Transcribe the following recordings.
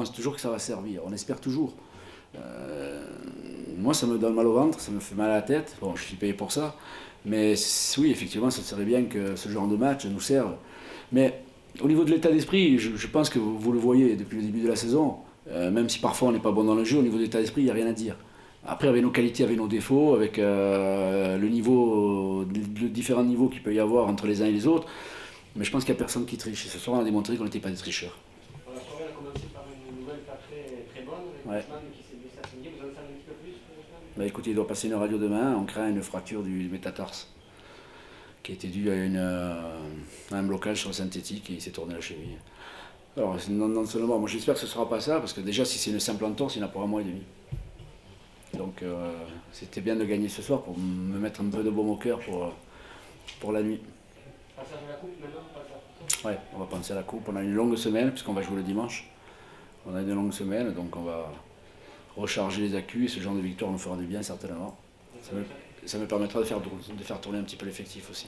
pense toujours que ça va servir, on espère toujours. Moi, ça me donne mal au ventre, ça me fait mal à la tête. Bon, je suis payé pour ça. Mais oui, effectivement, ça serait bien que ce genre de match nous serve. Mais au niveau de l'état d'esprit, je pense que vous le voyez depuis le début de la saison, même si parfois on n'est pas bon dans le jeu, au niveau de l'état d'esprit, il n'y a rien à dire. Après, avec nos qualités, avec nos défauts, avec le niveau, le différents niveaux qu'il peut y avoir entre les uns et les autres, mais je pense qu'il n'y a personne qui triche. Et ce soir, on a démontré qu'on n'était pas des tricheurs. La soirée a commencé par une nouvelle pas très bonne, avec Ousmane qui s'est blessé à samedi. Vous en savez un petit peu plus pour Ousmane? Bah écoutez, il doit passer une radio demain, on craint une fracture du métatarse qui a été due à un blocage sur le synthétique et il s'est tourné la cheville. Alors, non seulement, moi j'espère que ce ne sera pas ça, parce que déjà si c'est une simple entorse, il n'y en a pour un mois et demi. Donc c'était bien de gagner ce soir pour me mettre un peu de baume au cœur pour la nuit. Passage à la coupe maintenant, pas ça. Ouais, on va penser à la coupe, on a une longue semaine puisqu'on va jouer le dimanche. On a une longue semaine, donc on va recharger les accus et ce genre de victoire nous fera du bien certainement. Ça me permettra de faire tourner un petit peu l'effectif aussi.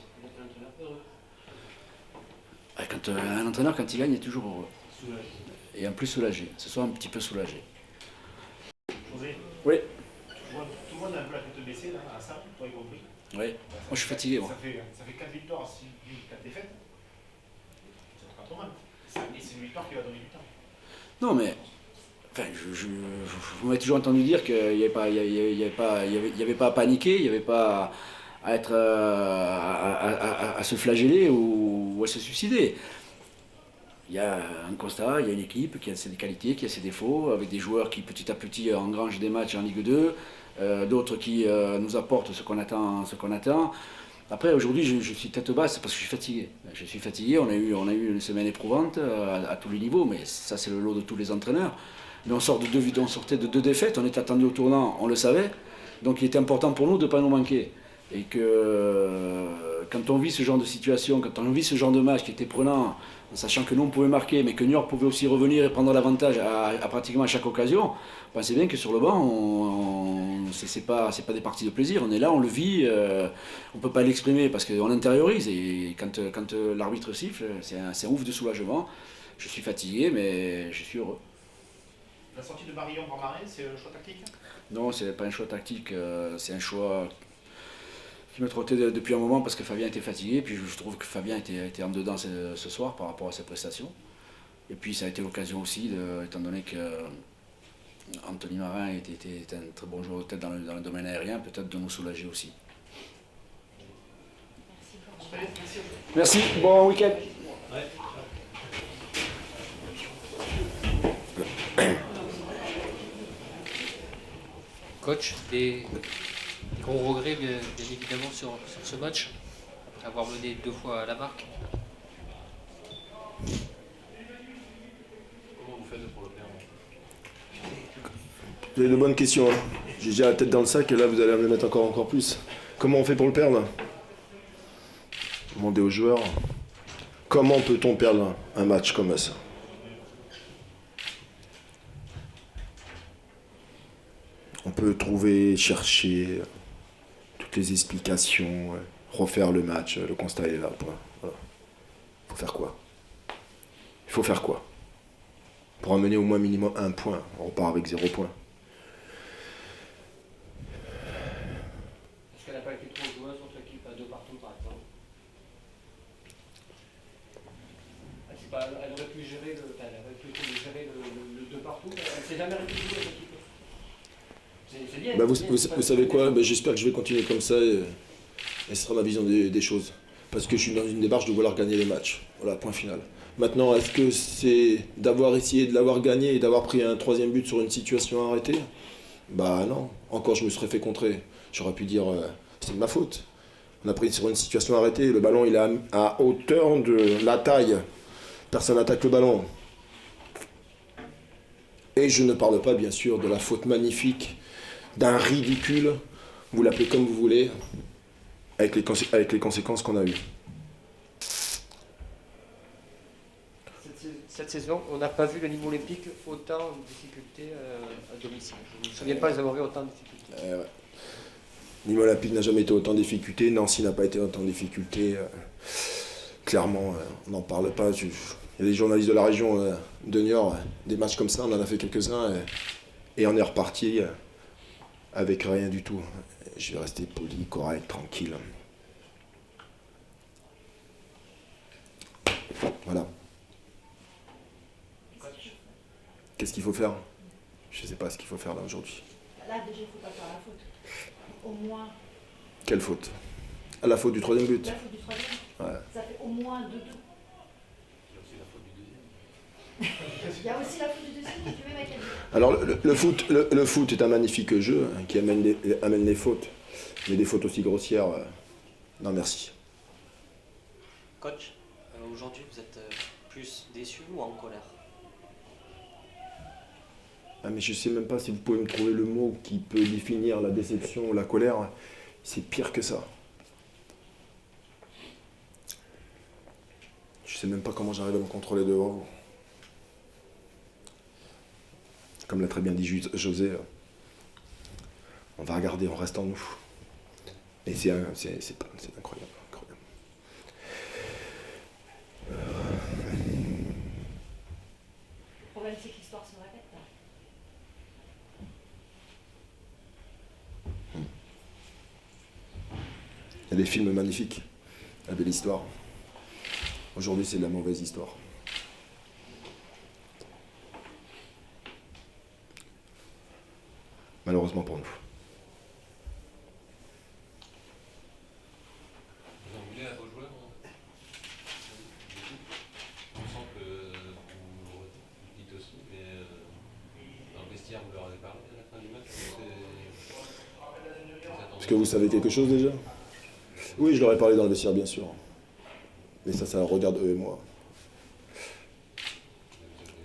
Quand, un entraîneur, quand il gagne, il est toujours heureux. Soulagé. Et en plus soulagé. Ce soir, un petit peu soulagé. José, Oui. tout le monde a un peu la tête baissée là, à ça, toi y compris. Oui. Moi, je suis fatigué. Moi. Ça fait 4 victoires, 6 4 défaites. C'est pas trop mal. Et c'est une victoire qui va donner du temps. Non, mais enfin, vous m'avez toujours entendu dire qu'il n'y avait pas à paniquer, il n'y avait pas à être à se flageller ou à se suicider. Il y a un constat, il y a une équipe qui a ses qualités, qui a ses défauts, avec des joueurs qui petit à petit engrangent des matchs en Ligue 2, d'autres qui nous apportent ce qu'on attend. Après, aujourd'hui, je suis tête basse parce que je suis fatigué. Je suis fatigué, on a eu une semaine éprouvante à tous les niveaux, mais ça c'est le lot de tous les entraîneurs. Mais on sortait de 2 défaites, on était attendu au tournant, on le savait. Donc il était important pour nous de ne pas nous manquer. Et que quand on vit ce genre de situation, quand on vit ce genre de match qui était prenant, sachant que nous on pouvait marquer, mais que Niort pouvait aussi revenir et prendre l'avantage à pratiquement à chaque occasion, pensez bien que sur le banc, c'est pas des parties de plaisir. On est là, on le vit, on ne peut pas l'exprimer parce qu'on intériorise. Et quand l'arbitre siffle, c'est un ouf de soulagement. Je suis fatigué, mais je suis heureux. La sortie de Barillon par Marais, c'est un choix tactique? Non, c'est pas un choix tactique, c'est un choix qui me trottait depuis un moment parce que Fabien était fatigué. Puis je trouve que Fabien était en dedans ce soir par rapport à ses prestations. Et puis ça a été l'occasion aussi, étant donné que Anthony Marin était un très bon joueur peut-être dans le domaine aérien, peut-être de nous soulager aussi. Merci, bon week-end. Ouais. Coach, des gros regrets bien évidemment sur ce match, après avoir mené 2 fois à la marque. Comment vous faites pour le perdre? Vous avez de bonnes questions. Hein. J'ai déjà la tête dans le sac et là vous allez me mettre encore plus. Comment on fait pour le perdre? Demandez aux joueurs. Comment peut-on perdre un match comme ça? On peut chercher toutes les explications, refaire le match, le constat est là. Voilà. Il faut faire quoi? Pour amener au moins minimum 1 point. On repart avec 0 point. Est-ce qu'elle n'a pas été trop joueuse, votre équipe à 2 partout par exemple? Elle aurait pu gérer le 2 partout, elle ne s'est jamais arrêtée de jouer cette équipe. C'est bien. Bah vous savez quoi, bah j'espère que je vais continuer comme ça et ce sera ma vision des choses. Parce que je suis dans une démarche de vouloir gagner les matchs. Voilà, point final. Maintenant, est-ce que c'est d'avoir essayé de l'avoir gagné et d'avoir pris un 3e but sur une situation arrêtée? Bah non, encore je me serais fait contrer. J'aurais pu dire c'est de ma faute. On a pris sur une situation arrêtée, le ballon il est à hauteur de la taille. Personne n'attaque le ballon. Et je ne parle pas bien sûr de la faute magnifique, d'un ridicule, vous l'appelez comme vous voulez, avec les conséquences qu'on a eues. Cette saison, on n'a pas vu le niveau olympique autant de difficultés à domicile. Je ne me souviens pas les avoir eu autant de difficultés. Ouais. Nîmes Olympique n'a jamais été autant en difficulté, Nancy n'a pas été autant en difficulté. Clairement, on n'en parle pas. Il y a des journalistes de la région de Niort, des matchs comme ça, on en a fait quelques-uns et on est reparti avec rien du tout. Je vais rester poli, correct, tranquille. Voilà. Qu'est-ce qu'il faut faire? Je sais pas ce qu'il faut faire là aujourd'hui. Là, déjà, il ne faut pas faire la faute. Au moins. Quelle faute? À la faute du troisième but. La faute du troisième. Ouais. Ça fait au moins 2-2. Il y a aussi la faute du deuxième, tu veux, Michael? Alors le foot est un magnifique jeu hein, qui amène les fautes. Mais des fautes aussi grossières. Non merci. Coach, aujourd'hui vous êtes plus déçu ou en colère? Ah, mais je sais même pas si vous pouvez me trouver le mot qui peut définir la déception ou la colère. C'est pire que ça. Je sais même pas comment j'arrive à me contrôler devant vous. Comme l'a très bien dit José, on va regarder, on reste en nous. Et c'est incroyable. Le problème, c'est que l'histoire se répète. Là. Il y a des films magnifiques, la belle histoire. Aujourd'hui, c'est de la mauvaise histoire. Malheureusement pour nous. Vous en voulez à vos joueurs? On sent que vous le dites aussi, mais dans le vestiaire, vous leur avez parlé à la fin du match? Est-ce que vous savez quelque chose déjà? Oui, je leur ai parlé dans le vestiaire, bien sûr. Mais ça regarde eux et moi.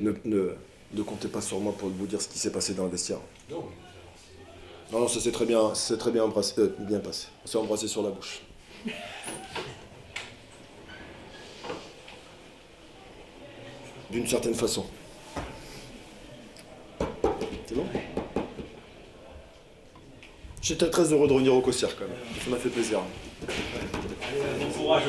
Ne comptez pas sur moi pour vous dire ce qui s'est passé dans le vestiaire. Non, ça s'est très bien bien passé. On s'est embrassé sur la bouche. D'une certaine façon. C'est bon? J'étais très heureux de revenir au Cossière quand même. Ça m'a fait plaisir. Bon courage.